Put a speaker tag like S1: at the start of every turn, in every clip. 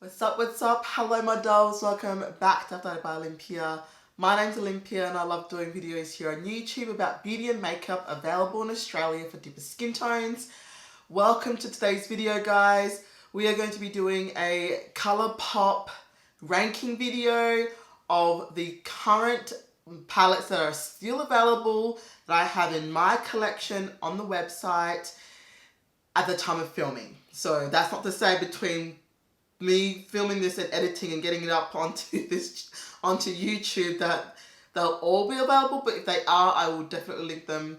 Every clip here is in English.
S1: What's up, what's up? Hello my dolls, welcome back to Afrodite by Olympia. My name's Olympia and I love doing videos here on YouTube about beauty and makeup available in Australia for deeper skin tones. Welcome to today's video, guys. We are going to be doing a ColourPop ranking video of the current palettes that are still available that I have in my collection on the website at the time of filming. So that's not to say between me filming this and editing and getting it up onto YouTube that they'll all be available, but if they are, I will definitely link them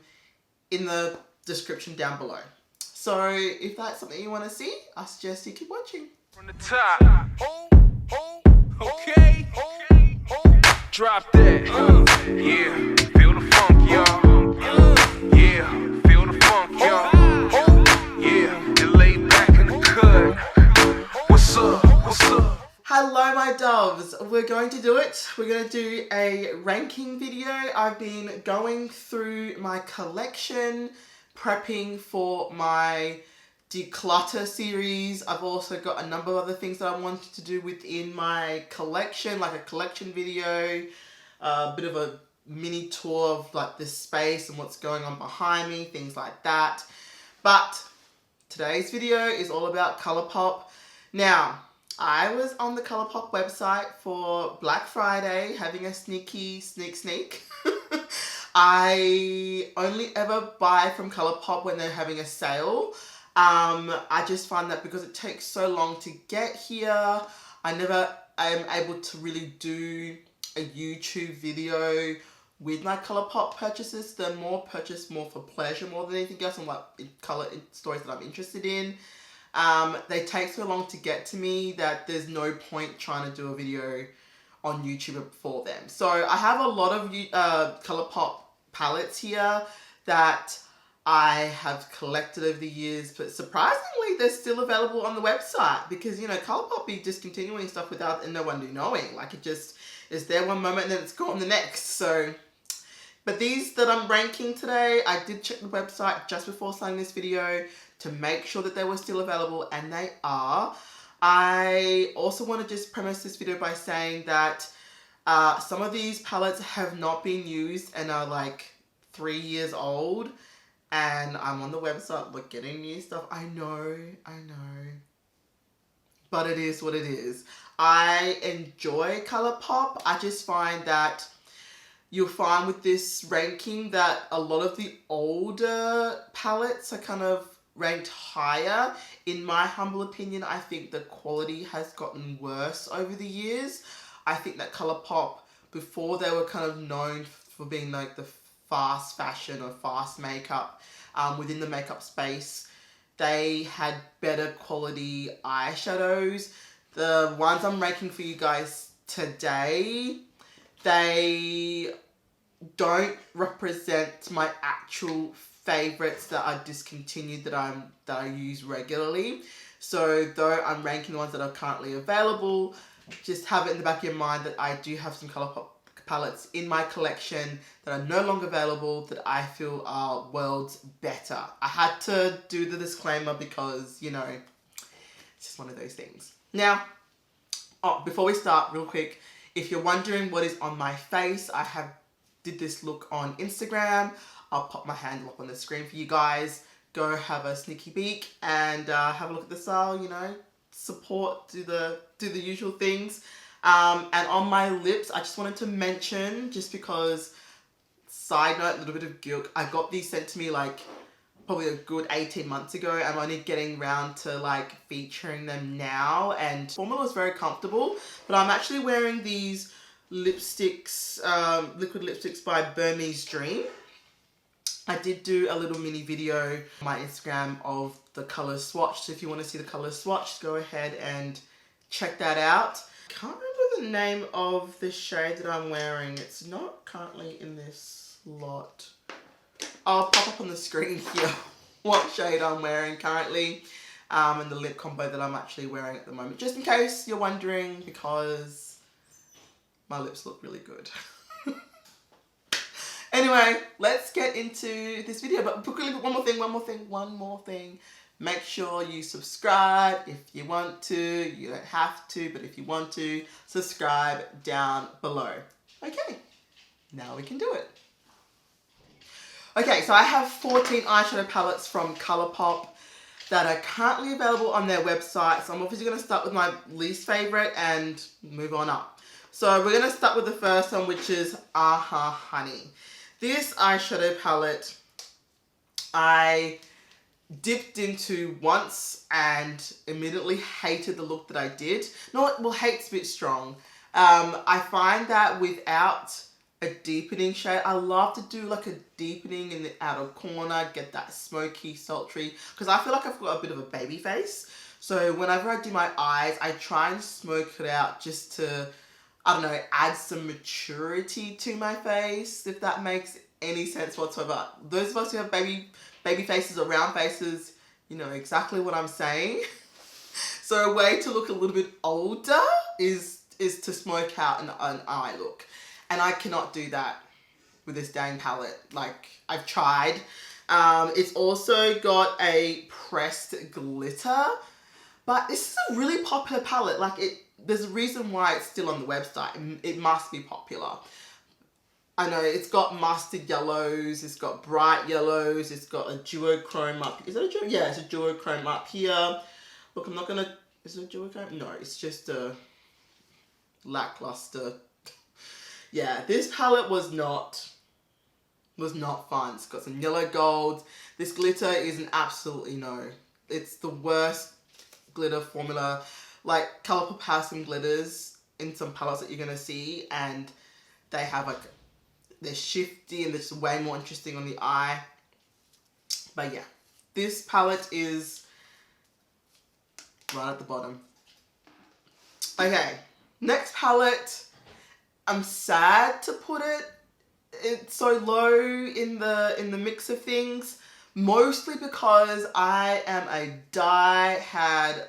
S1: in the description down below. So if that's something you want to see, I suggest you keep watching.
S2: From the top, okay, drop that, yeah, feel the funk, y'all, yeah, feel the funk, y'all, yeah, and lay back in the cut, what's up, what's up?
S1: Hello my doves, we're going to do it. We're going to do a ranking video. I've been going through my collection, prepping for my declutter series. I've also got a number of other things that I wanted to do within my collection, like a collection video, a bit of a mini tour of like this space and what's going on behind me, things like that. But today's video is all about ColourPop. Now, I was on the ColourPop website for Black Friday having a sneak. I only ever buy from ColourPop when they're having a sale. I just find that because it takes so long to get here, I never am able to really do a YouTube video with my ColourPop purchases. They're more purchased more for pleasure more than anything else and like color stories that I'm interested in. They take so long to get to me that there's no point trying to do a video on YouTube for them. So I have a lot of ColourPop palettes here that I have collected over the years, but surprisingly they're still available on the website because, you know, ColourPop be discontinuing stuff without no one knowing. Like, it just is there one moment and then it's gone the next. So, but these that I'm ranking today, I did check the website just before starting this video to make sure that they were still available, and they are. I also want to just premise this video by saying that some of these palettes have not been used and are like 3 years old, and I'm on the website like getting new stuff. I know, but it is what it is. I enjoy ColourPop. I just find that you'll find with this ranking that a lot of the older palettes are kind of ranked higher. In my humble opinion, I think the quality has gotten worse over the years. I think that ColourPop, before they were kind of known for being like the fast fashion or fast makeup within the makeup space, they had better quality eyeshadows. The ones I'm ranking for you guys today, they don't represent my actual favorites that are discontinued that I use regularly. So though I'm ranking the ones that are currently available, just have it in the back of your mind that I do have some ColourPop palettes in my collection that are no longer available that I feel are worlds better. I had to do the disclaimer because, you know, it's just one of those things. Now, before we start, real quick, if you're wondering what is on my face, I did this look on Instagram. I'll pop my handle up on the screen for you guys. Go have a sneaky peek and have a look at the style, you know, support, do the usual things. And on my lips, I just wanted to mention, just because, side note, a little bit of guilt, I got these sent to me like probably a good 18 months ago. I'm only getting around to like featuring them now, and formula is very comfortable, but I'm actually wearing these lipsticks, liquid lipsticks by Burmese Dream. I did do a little mini video on my Instagram of the colour swatch, so if you want to see the colour swatch, go ahead and check that out. I can't remember the name of the shade that I'm wearing. It's not currently in this lot. I'll pop up on the screen here what shade I'm wearing currently, and the lip combo that I'm actually wearing at the moment, just in case you're wondering, because my lips look really good. Anyway, let's get into this video. But quickly, one more thing. Make sure you subscribe if you want to. You don't have to, but if you want to, subscribe down below. Okay, now we can do it. Okay, so I have 14 eyeshadow palettes from ColourPop that are currently available on their website. So I'm obviously going to start with my least favorite and move on up. So we're going to start with the first one, which is Aha Honey. This eyeshadow palette I dipped into once and immediately hated the look that I did. No, well, hate's a bit strong. I find that without a deepening shade, I love to do like a deepening in the outer corner, get that smoky, sultry, because I feel like I've got a bit of a baby face. So whenever I do my eyes, I try and smoke it out just to, I don't know, add some maturity to my face, if that makes any sense whatsoever. Those of us who have baby faces or round faces, you know exactly what I'm saying. So a way to look a little bit older is to smoke out an eye look. And I cannot do that with this dang palette. Like, I've tried. It's also got a pressed glitter. But this is a really popular palette. Like, there's a reason why it's still on the website. It must be popular. I know, it's got mustard yellows, it's got bright yellows, it's got a duochrome up. Is it a duo? Yeah, it's a duochrome up here. Look, I'm not gonna, is it a duochrome? No, it's just a lackluster. Yeah, this palette was not fun. It's got some yellow gold. This glitter is an absolutely no. It's the worst glitter formula. Like, ColourPop has some glitters in some palettes that you're gonna see, and they have like, they're shifty and it's way more interesting on the eye. But yeah, this palette is right at the bottom. Okay, next palette. I'm sad to put it's so low in the mix of things, mostly because I am a die-hard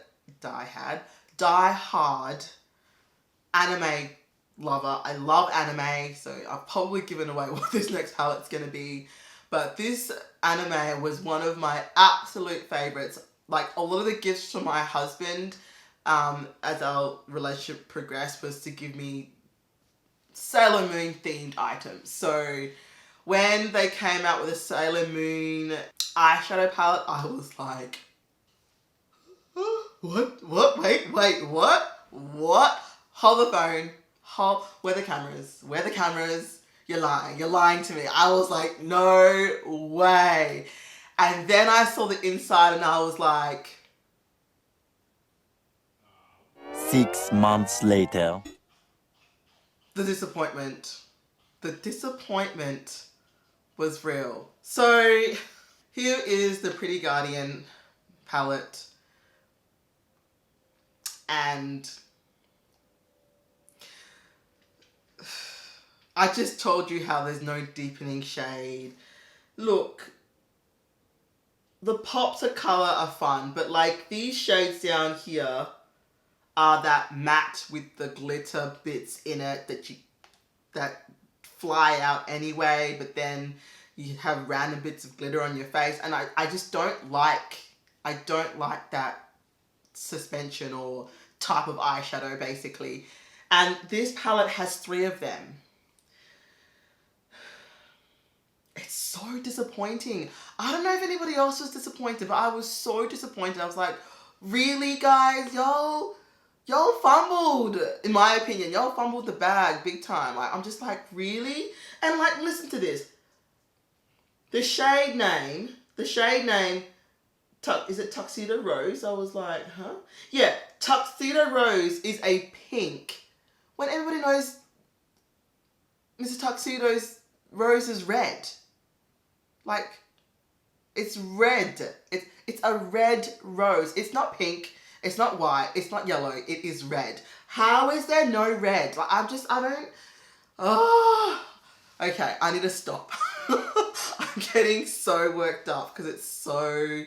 S1: anime lover. I love anime, so I've probably given away what this next palette's gonna be. But this anime was one of my absolute favorites. Like, a lot of the gifts from my husband as our relationship progressed was to give me Sailor Moon themed items. So when they came out with a Sailor Moon eyeshadow palette, I was like, what? Wait, what? Hold the phone. Where the cameras? You're lying to me. I was like, no way. And then I saw the inside and I was like,
S3: 6 months later.
S1: The disappointment was real. So here is the Pretty Guardian palette. And I just told you how there's no deepening shade. Look, the pops of colour are fun, but like these shades down here are that matte with the glitter bits in it that fly out anyway, but then you have random bits of glitter on your face, and I just don't like that suspension or type of eyeshadow basically. And this palette has 3 of them. It's so disappointing. I don't know if anybody else was disappointed, but I was so disappointed. I was like, really guys, y'all fumbled, in my opinion. Y'all fumbled the bag big time. Like, I'm just like, really? And like, listen to this. The shade name, is it Tuxedo Rose? I was like, huh? Yeah, Tuxedo Rose is a pink. When everybody knows Mr. Tuxedo's Rose is red. Like, it's red. It's a red rose. It's not pink. It's not white. It's not yellow. It is red. How is there no red? Like, I don't... Oh. Okay, I need to stop. I'm getting so worked up because it's so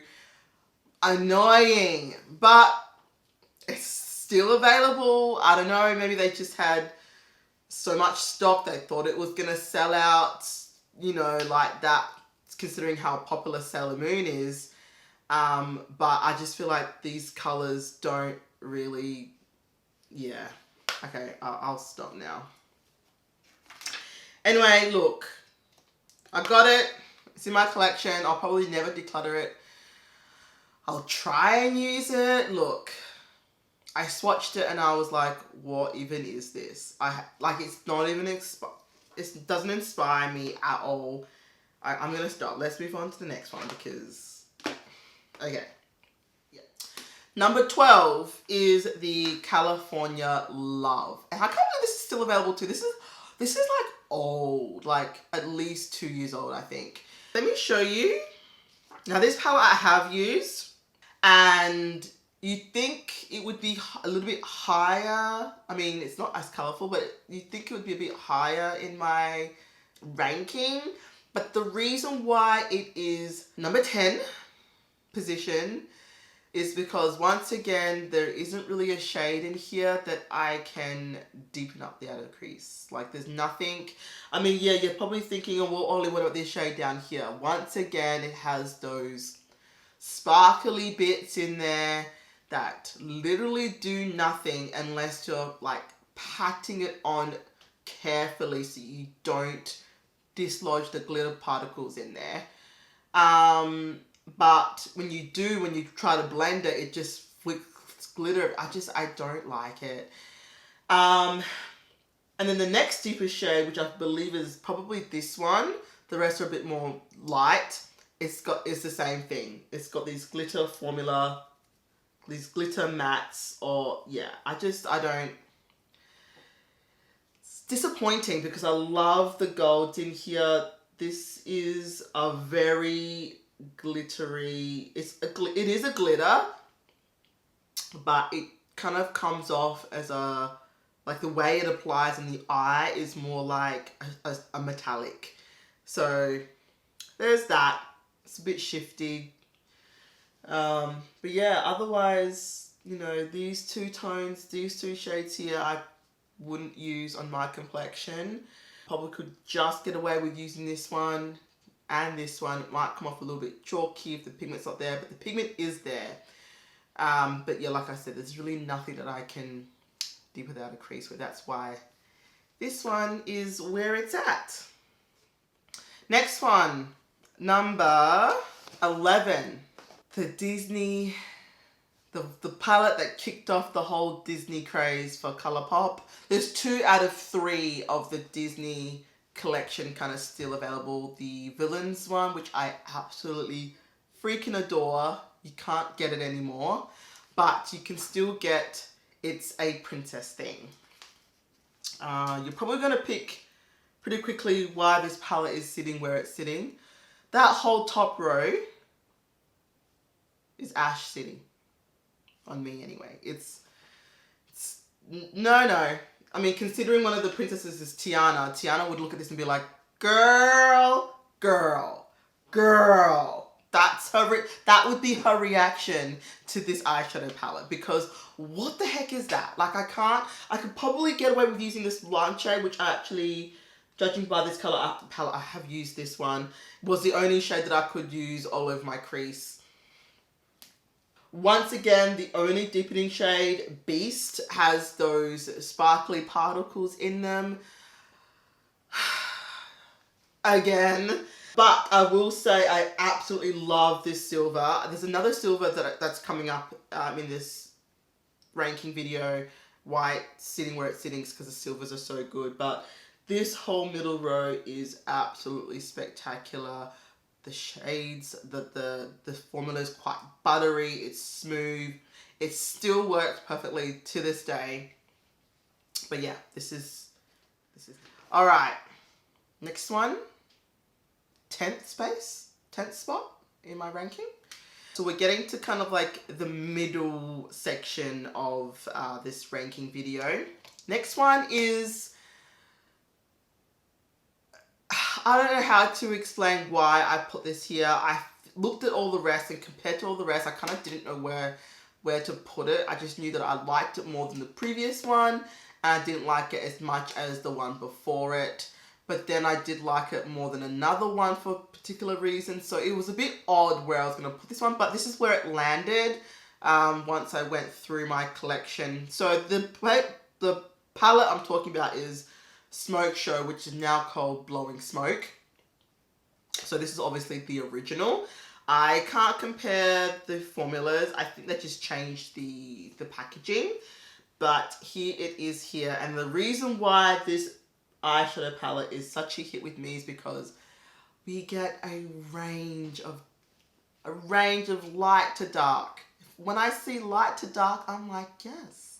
S1: annoying. But it's still available. I don't know. Maybe they just had so much stock they thought it was going to sell out, you know, like that, considering how popular Sailor Moon is. But I just feel like these colors don't really, yeah. Okay, I'll stop now. Anyway, look, I got it. It's in my collection. I'll probably never declutter it. I'll try and use it. Look, I swatched it and I was like, what even is this? It's not even, it doesn't inspire me at all. I'm going to stop. Let's move on to the next one because, okay. Yeah. Number 12 is the California Love. And I can't believe this is still available too. This is like old, like at least 2 years old, I think. Let me show you. Now this palette I have used, and you'd think it would be a little bit higher. I mean, it's not as colourful, but you'd think it would be a bit higher in my ranking. But the reason why it is number 10 position is because, once again, there isn't really a shade in here that I can deepen up the outer crease. Like, there's nothing. I mean, yeah, you're probably thinking, oh, well, Ollie, what about this shade down here? Once again, it has those sparkly bits in there that literally do nothing unless you're, like, patting it on carefully so you don't dislodge the glitter particles in there. But when you try to blend it, it just flicks glitter. I don't like it. And then the next deeper shade, which I believe is probably this one, the rest are a bit more light. It's the same thing. It's got these glitter formula, these glitter mattes, or yeah, I don't. It's disappointing because I love the golds in here. This is a very glittery, it is a glitter, but it kind of comes off as like the way it applies in the eye is more like a metallic. So there's that. It's a bit shifty. But yeah, otherwise, you know, these two tones, these two shades here, I wouldn't use on my complexion. Probably could just get away with using this one and this one. It might come off a little bit chalky if the pigment's not there, but the pigment is there. But yeah, like I said, there's really nothing that I can deep without a crease with. That's why this one is where it's at. Next one, number 11. The Disney, the palette that kicked off the whole Disney craze for ColourPop. There's 2 out of 3 of the Disney collection kind of still available. The Villains one, which I absolutely freaking adore. You can't get it anymore, but you can still get It's a Princess thing. You're probably going to pick pretty quickly why this palette is sitting where it's sitting. That whole top row is Ash sitting on me anyway. It's no. I mean, considering one of the princesses is Tiana would look at this and be like, girl. That would be her reaction to this eyeshadow palette, because what the heck is that? Like, I could probably get away with using this blonde shade, which I actually, judging by this color palette, I have used this one. It was the only shade that I could use all over my crease. Once again, the only deepening shade, Beast, has those sparkly particles in them. Again. But I will say I absolutely love this silver. There's another silver that's coming up in this ranking video. White sitting where it's sitting because the silvers are so good. But this whole middle row is absolutely spectacular. The shades, the formula is quite buttery, it's smooth, it still works perfectly to this day. But yeah, this is alright. Next one, 10th spot in my ranking. So we're getting to kind of like the middle section of this ranking video. Next one is, I don't know how to explain why I put this here. I looked at all the rest, and compared to all the rest, I kind of didn't know where to put it. I just knew that I liked it more than the previous one, and I didn't like it as much as the one before it. but then I did like it more than another one for particular reasons. So it was a bit odd where I was going to put this one, but this is where it landed once I went through my collection. So the palette I'm talking about is Smoke Show, which is now called Blowing Smoke. So this is obviously the original. I can't compare the formulas. I think they just changed the packaging. But here it is here. And the reason why this eyeshadow palette is such a hit with me is because we get a range of light to dark. When I see light to dark, I'm like, yes.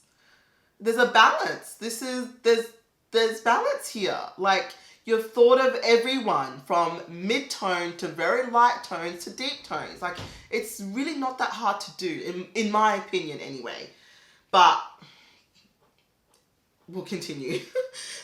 S1: There's a balance. There's balance here. Like, you've thought of everyone from mid-tone to very light tones to deep tones. Like, it's really not that hard to do, in my opinion anyway. But we'll continue.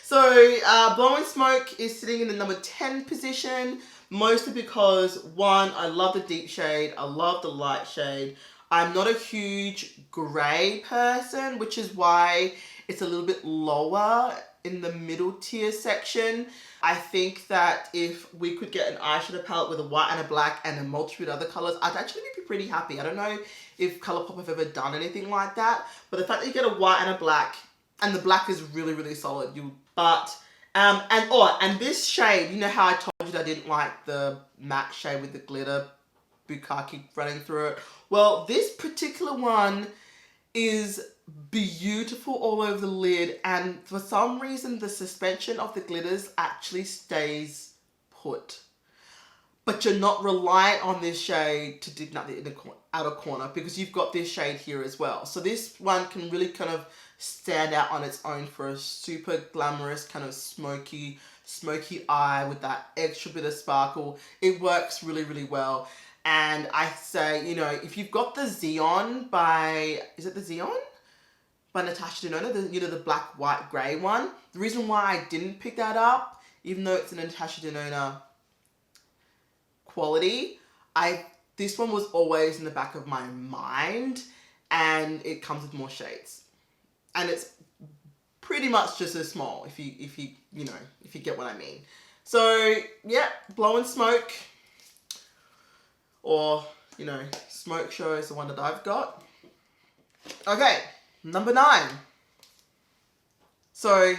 S1: So, Blowing Smoke is sitting in the number 10 position, mostly because, one, I love the deep shade, I love the light shade. I'm not a huge grey person, which is why it's a little bit lower in the middle tier section. I think that if we could get an eyeshadow palette with a white and a black and a multitude of other colours, I'd actually be pretty happy. I don't know if ColourPop have ever done anything like that, but the fact that you get a white and a black, and the black is really, really solid. And this shade, you know how I told you that I didn't like the matte shade with the glitter bukkake running through it? Well, this particular one is beautiful all over the lid, and for some reason the suspension of the glitters actually stays put. But you're not reliant on this shade to dig out the outer corner, because you've got this shade here as well. So this one can really kind of stand out on its own for a super glamorous kind of smoky eye with that extra bit of sparkle. It works really, really well. And I say, you know, if you've got the Xeon by, is it the Xeon? By Natasha Denona, the black, white, grey one. The reason why I didn't pick that up, even though it's a Natasha Denona quality, this one was always in the back of my mind, and it comes with more shades. And it's pretty much just as small, if you get what I mean. So, yeah, Blowing Smoke, or, you know, Smoke Show is the one that I've got. Okay, number 9. So,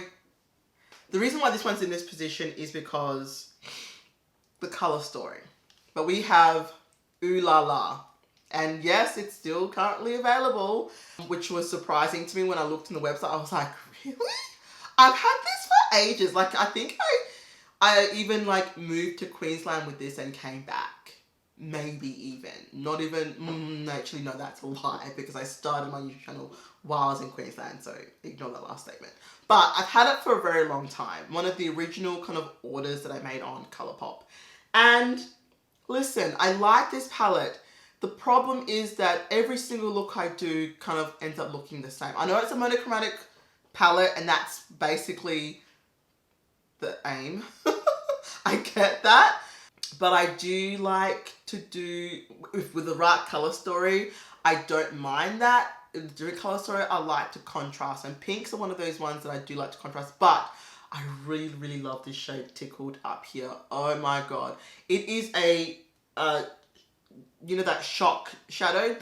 S1: the reason why this one's in this position is because the colour story. But we have Ooh La La. And yes, it's still currently available, which was surprising to me when I looked on the website. I was like, really? I've had this for ages. Like, I think I even like moved to Queensland with this and came back. Maybe even. Not even, actually no, that's a lie, because I started my YouTube channel while I was in Queensland, so ignore that last statement. But I've had it for a very long time. One of the original kind of orders that I made on ColourPop. And listen, I like this palette. The problem is that every single look I do kind of ends up looking the same. I know it's a monochromatic palette, and that's basically the aim. I get that. But I do like to do, with the right colour story, I don't mind that. In the different colour story, I like to contrast. And pinks are one of those ones that I do like to contrast. But I really, really love this shade Tickled up here. Oh my god. It is a, you know that shock shadow?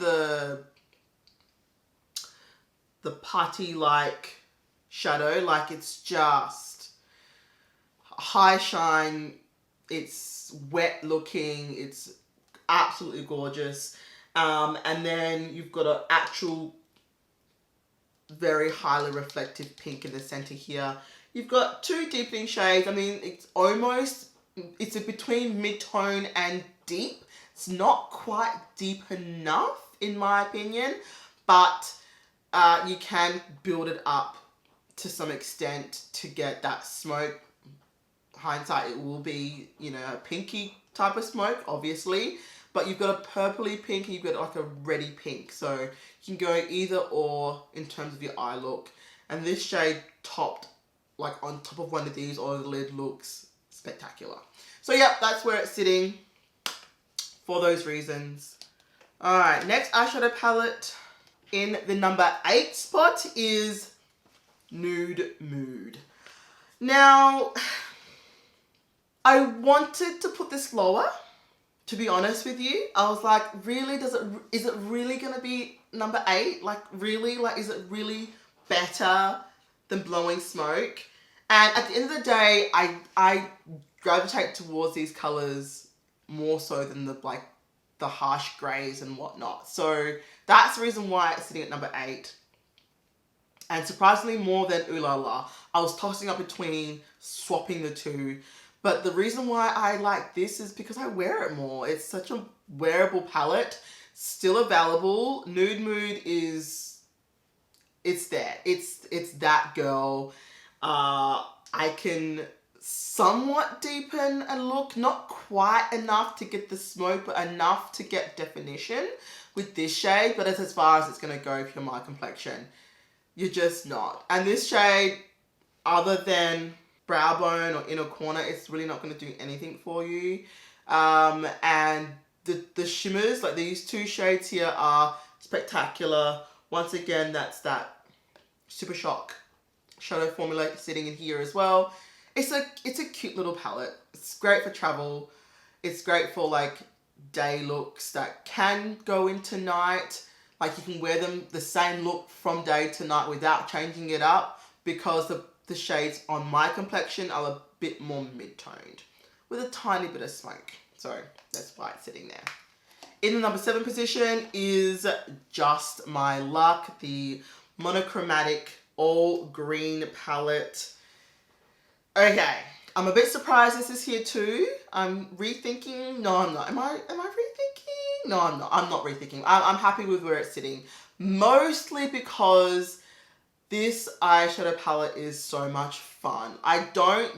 S1: The putty-like shadow. Like, it's just high shine. It's wet looking. It's absolutely gorgeous. And then you've got an actual very highly reflective pink in the center here. You've got 2 deepening shades. I mean, it's between mid-tone and deep. It's not quite deep enough, in my opinion, but you can build it up to some extent to get that smoke. Hindsight, it will be, you know, a pinky type of smoke, obviously, but you've got a purpley pink and you've got like a reddy pink, so you can go either or in terms of your eye look. And this shade topped, like on top of one of these or the lid, looks spectacular. So yeah, that's where it's sitting for those reasons. Alright, next eyeshadow palette in the number 8 spot is Nude Mood. Now, I wanted to put this lower, to be honest with you. I was like, really, is it really gonna be number 8? Like, really? Like, is it really better than Blowing Smoke? And at the end of the day, I gravitate towards these colors more so than the harsh grays and whatnot. So that's the reason why it's sitting at number 8. And surprisingly more than Ooh La La. I was tossing up between swapping the two. But the reason why I like this is because I wear it more. It's such a wearable palette. Still available. Nude Mood is... It's there. It's that girl. I can somewhat deepen a look. Not quite enough to get the smoke, but enough to get definition with this shade. But it's as far as it's going to go if you're my complexion. You're just not. And this shade, other than brow bone or inner corner, it's really not going to do anything for you. And the shimmers, like these two shades here, are spectacular. Once again, that's that Super Shock shadow formula sitting in here as well. It's a cute little palette. It's great for travel. It's great for like day looks that can go into night. Like you can wear them the same look from day to night without changing it up, because the shades on my complexion are a bit more mid-toned with a tiny bit of smoke. So that's why it's sitting there. In the number 7 position is Just My Luck, the monochromatic all green palette. Okay, I'm a bit surprised this is here too. I'm rethinking. No, I'm not. Am I rethinking? No, I'm not. I'm not rethinking. I'm happy with where it's sitting. Mostly because this eyeshadow palette is so much fun. I don't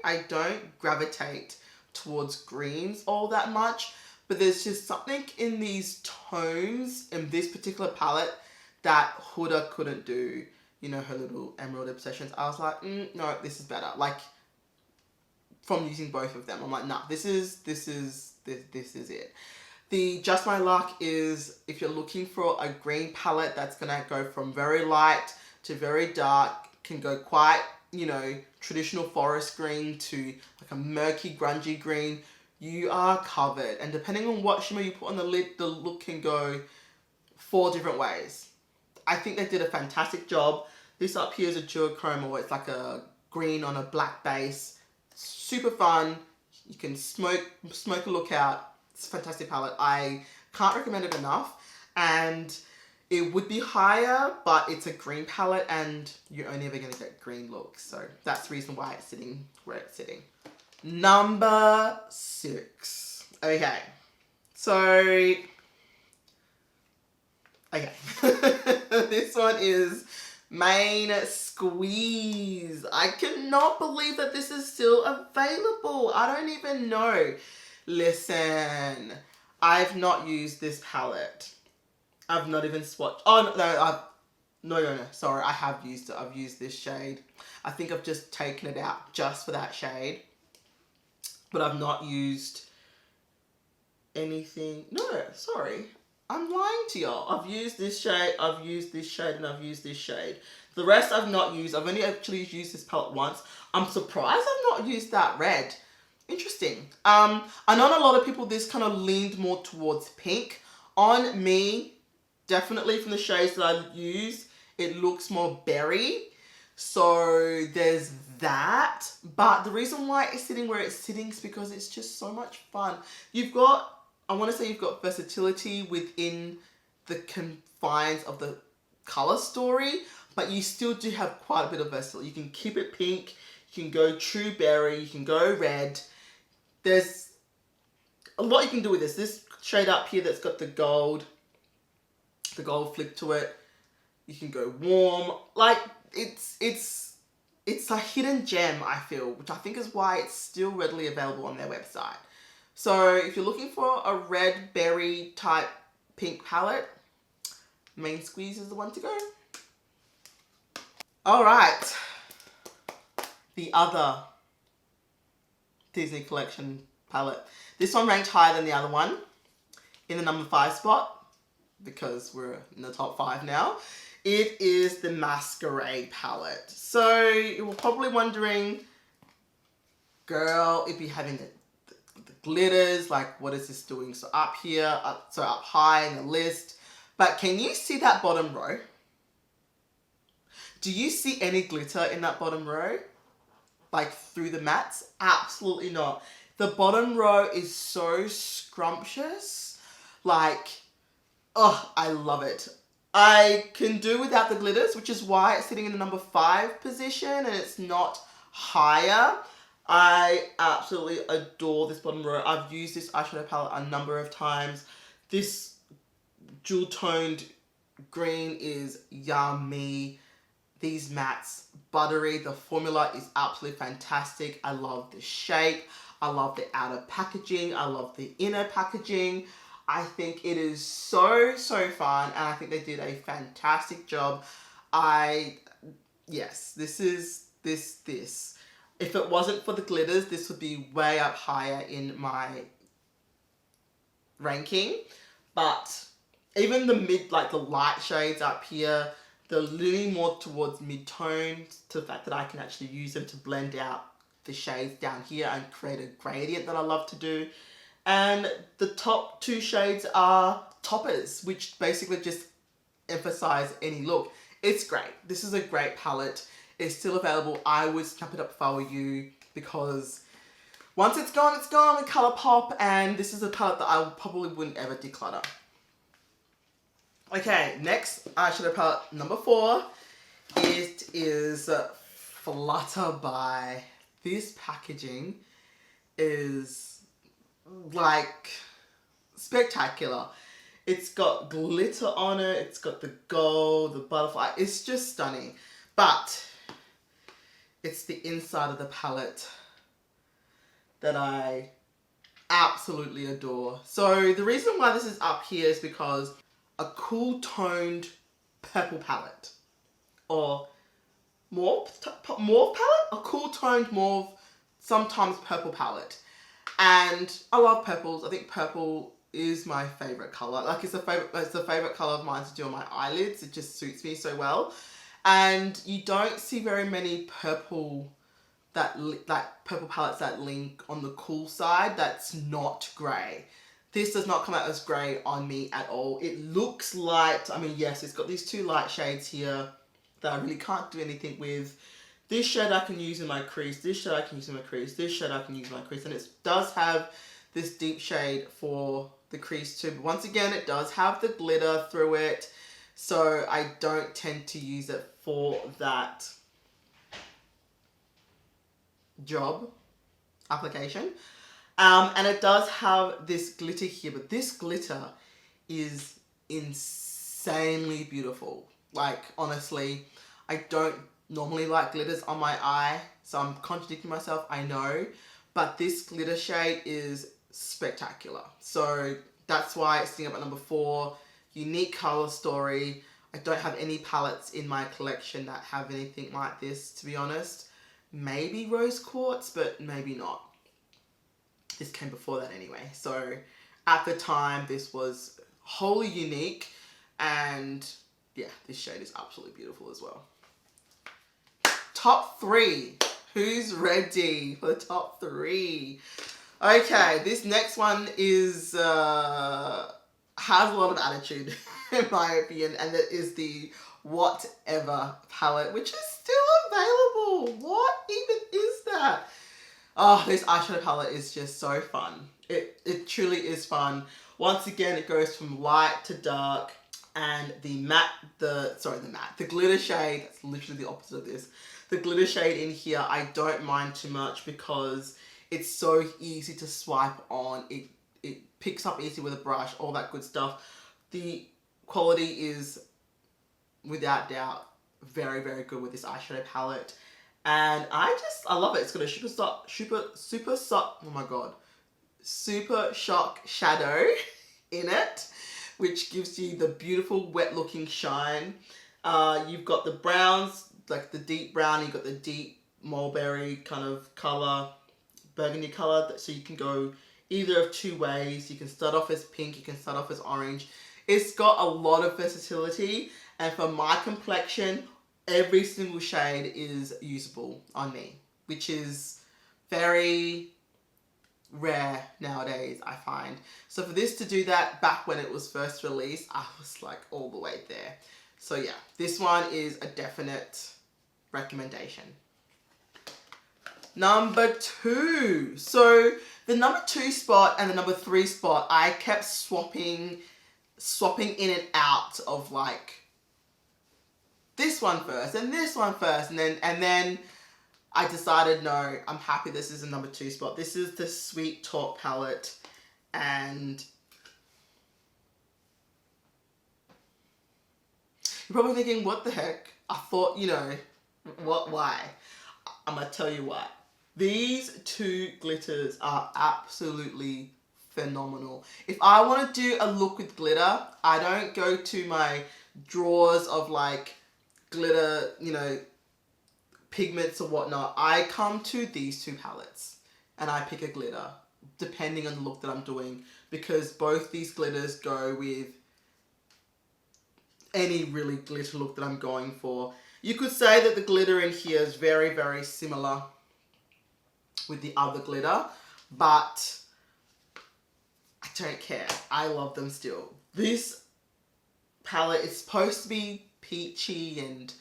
S1: I don't gravitate towards greens all that much, but there's just something in these tones in this particular palette that Huda couldn't do. You know, her little emerald obsessions. I was like, no, this is better. Like, from using both of them, I'm like, nah, this is it. The Just My Luck is, if you're looking for a green palette that's gonna go from very light to very dark, can go quite, you know, traditional forest green to like a murky, grungy green, you are covered. And depending on what shimmer you put on the lid, the look can go 4 different ways. I think they did a fantastic job. This up here is a duochrome, or it's like a green on a black base. Super fun. You can smoke a look out. It's a fantastic palette. I can't recommend it enough. And it would be higher, but it's a green palette and you're only ever going to get green looks. So that's the reason why it's sitting where it's sitting. Number 6. Okay. So... Okay, this one is Main Squeeze. I cannot believe that this is still available. I don't even know. Listen, I've not used this palette. I've not even swatched. Oh, no, sorry, I have used it. I've used this shade. I think I've just taken it out just for that shade. But I've not used anything. No, sorry. I'm lying to y'all. I've used this shade, I've used this shade, and I've used this shade. The rest I've not used. I've only actually used this palette once. I'm surprised I've not used that red. Interesting. I know a lot of people, this kind of leaned more towards pink. On me, definitely from the shades that I've used, it looks more berry. So there's that. But the reason why it's sitting where it's sitting is because it's just so much fun. I want to say you've got versatility within the confines of the color story, but you still do have quite a bit of versatility. You can keep it pink, you can go true berry, you can go red. There's a lot you can do with this. This shade up here that's got the gold flip to it. You can go warm. Like, it's a hidden gem, I feel, which I think is why it's still readily available on their website. So if you're looking for a red berry type pink palette, Main Squeeze is the one to go. All right, the other Disney Collection palette. This one ranked higher than the other one in the number 5 spot, because we're in the top 5 now. It is the Masquerade palette. So you were probably wondering, girl, it'd be having the glitters. Like, what is this doing? So up here, so up high in the list. But can you see that bottom row? Do you see any glitter in that bottom row? Like through the mattes? Absolutely not. The bottom row is so scrumptious. Like, oh, I love it. I can do without the glitters, which is why it's sitting in the number 5 position and it's not higher. I absolutely adore this bottom row. I've used this eyeshadow palette a number of times. This jewel toned green is yummy. These mattes, buttery. The formula is absolutely fantastic. I love the shape. I love the outer packaging. I love the inner packaging. I think it is so, so fun. And I think they did a fantastic job. Yes, this is this. If it wasn't for the glitters, this would be way up higher in my ranking. But even the the light shades up here, they're leaning more towards mid-tone, to the fact that I can actually use them to blend out the shades down here and create a gradient that I love to do. And the top 2 shades are toppers, which basically just emphasize any look. It's great. This is a great palette. It's still available. I would snap it up if I were you, because once it's gone with ColourPop, and this is a palette that I probably wouldn't ever declutter. Okay, next eyeshadow palette, number 4. It is Flutterby. This packaging is like spectacular. It's got glitter on it. It's got the gold, the butterfly. It's just stunning. But it's the inside of the palette that I absolutely adore. So the reason why this is up here is because a cool toned purple palette, or mauve palette? A cool toned mauve, sometimes purple palette. And I love purples. I think purple is my favorite color. Like, it's a favorite color of mine to do on my eyelids. It just suits me so well. And you don't see very many purple purple palettes that link on the cool side that's not grey. This does not come out as grey on me at all. It looks light. I mean, yes, it's got these 2 light shades here that I really can't do anything with. This shade I can use in my crease. This shade I can use in my crease. This shade I can use in my crease. And it does have this deep shade for the crease too. But once again, it does have the glitter through it. So I don't tend to use it for that job application. And it does have this glitter here. But this glitter is insanely beautiful. Like, honestly, I don't normally like glitters on my eye. So I'm contradicting myself, I know. But this glitter shade is spectacular. So that's why it's sitting up at number 4. Unique color story. I don't have any palettes in my collection that have anything like this, to be honest. Maybe rose quartz, but maybe not. This came before that anyway. So at the time, this was wholly unique. And yeah, this shade is absolutely beautiful as well. Top 3. Who's ready for the top 3? Okay, this next one is has a lot of attitude, in my opinion, and it is the Whatever palette, which is still available. What even is that? Oh, this eyeshadow palette is just so fun. It truly is fun. Once again, it goes from light to dark, and the glitter shade, that's literally the opposite of this. The glitter shade in here, I don't mind too much because it's so easy to swipe on. It picks up easy with a brush, all that good stuff. The quality is, without doubt, very, very good with this eyeshadow palette. And I love it. It's got a super shock shadow in it, which gives you the beautiful wet looking shine. You've got the browns, like the deep brown, you've got the deep mulberry kind of color, burgundy color, so you can go either of 2 ways. You can start off as pink, you can start off as orange. It's got a lot of versatility, and for my complexion, every single shade is usable on me, which is very rare nowadays, I find. So for this to do that back when it was first released, I was like all the way there. So yeah, this one is a definite recommendation. Number 2. So the number 2 spot and the number 3 spot, I kept swapping in and out of like this one first and this one first, and then I decided, no, I'm happy this is a number 2 spot. This is the Sweet Talk palette, and you're probably thinking, what the heck? I thought, you know, why? I'm gonna tell you why. These 2 glitters are absolutely phenomenal. If I want to do a look with glitter, I don't go to my drawers of like glitter, you know, pigments or whatnot. I come to these 2 palettes and I pick a glitter depending on the look that I'm doing, because both these glitters go with any really glitter look that I'm going for. You could say that the glitter in here is very, very similar with the other glitter, but I don't care. I love them still. This palette is supposed to be peachy and,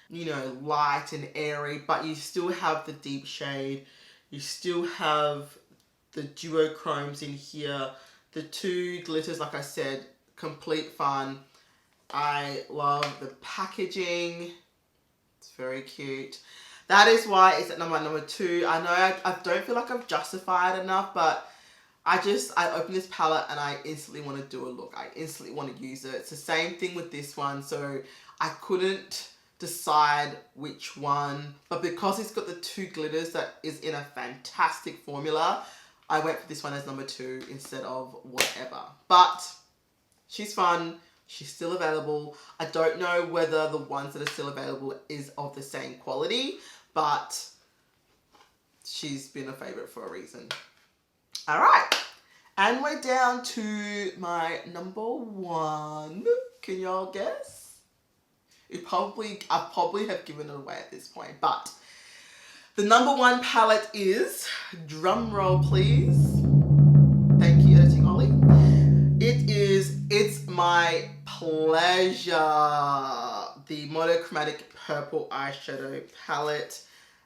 S1: you know, light and airy, but you still have the deep shade. You still have the duochromes in here. The 2 glitters, like I said, complete fun. I love the packaging. It's very cute. That is why it's at number 2. I know I don't feel like I've justified enough, but I open this palette and I instantly want to do a look. I instantly want to use it. It's the same thing with this one. So I couldn't decide which one, but because it's got the 2 glitters that is in a fantastic formula, I went for this one as number 2 instead of whatever. But she's fun. She's still available. I don't know whether the ones that are still available is of the same quality, but she's been a favorite for a reason. All right, and we're down to my number 1. Can y'all guess? I probably have given it away at this point, but the number 1 palette is, drum roll please. Thank you, editing Ollie. It's my pleasure, the monochromatic purple eyeshadow palette,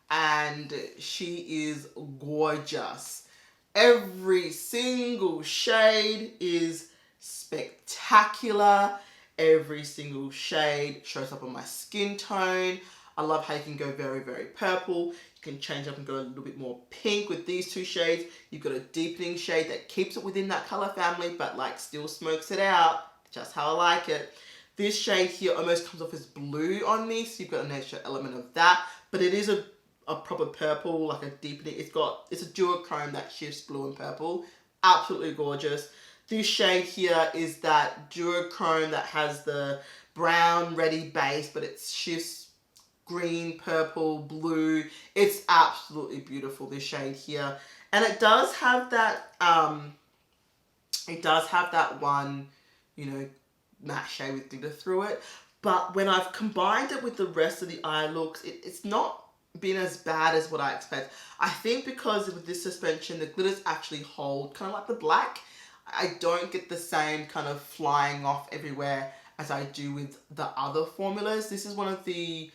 S1: and she is gorgeous. Every single shade is spectacular. Every single shade shows up on my skin tone. I love how you can go very, very purple. You can change up and go a little bit more pink with these 2 shades. You've got a deepening shade that keeps it within that color family, but like still smokes it out, just how I like it. This shade here almost comes off as blue on me, so you've got an extra element of that, but it is a proper purple, like a deepening. It's a duochrome that shifts blue and purple. Absolutely gorgeous. This shade here is that duochrome that has the brown reddy base, but it shifts green, purple, blue. It's absolutely beautiful, this shade here. And it does have that one, you know, matte shade with glitter through it. But when I've combined it with the rest of the eye looks, it's not been as bad as what I expect. I think because with this suspension, the glitters actually hold, kind of like the black. I don't get the same kind of flying off everywhere as I do with the other formulas. This is one of the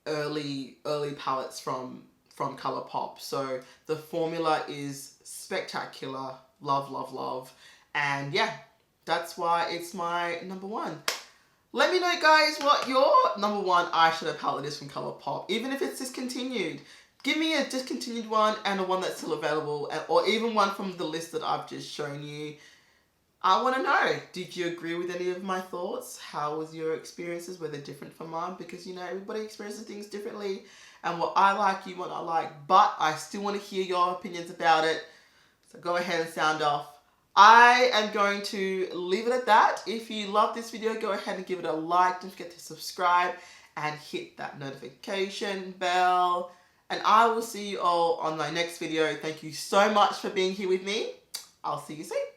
S1: early palettes from ColourPop. So the formula is spectacular. Love, love, love. And yeah, that's why it's my number 1. Let me know, guys, what your number 1 eyeshadow palette is from ColourPop, even if it's discontinued. Give me a discontinued one and a one that's still available, or even one from the list that I've just shown you. I want to know, did you agree with any of my thoughts? How was your experiences? Were they different from mine? Because, you know, everybody experiences things differently, and what I like, you might not like, but I still want to hear your opinions about it. So go ahead and sound off. I am going to leave it at that. If you love this video, go ahead and give it a like. Don't forget to subscribe and hit that notification bell. And I will see you all on my next video. Thank you so much for being here with me. I'll see you soon.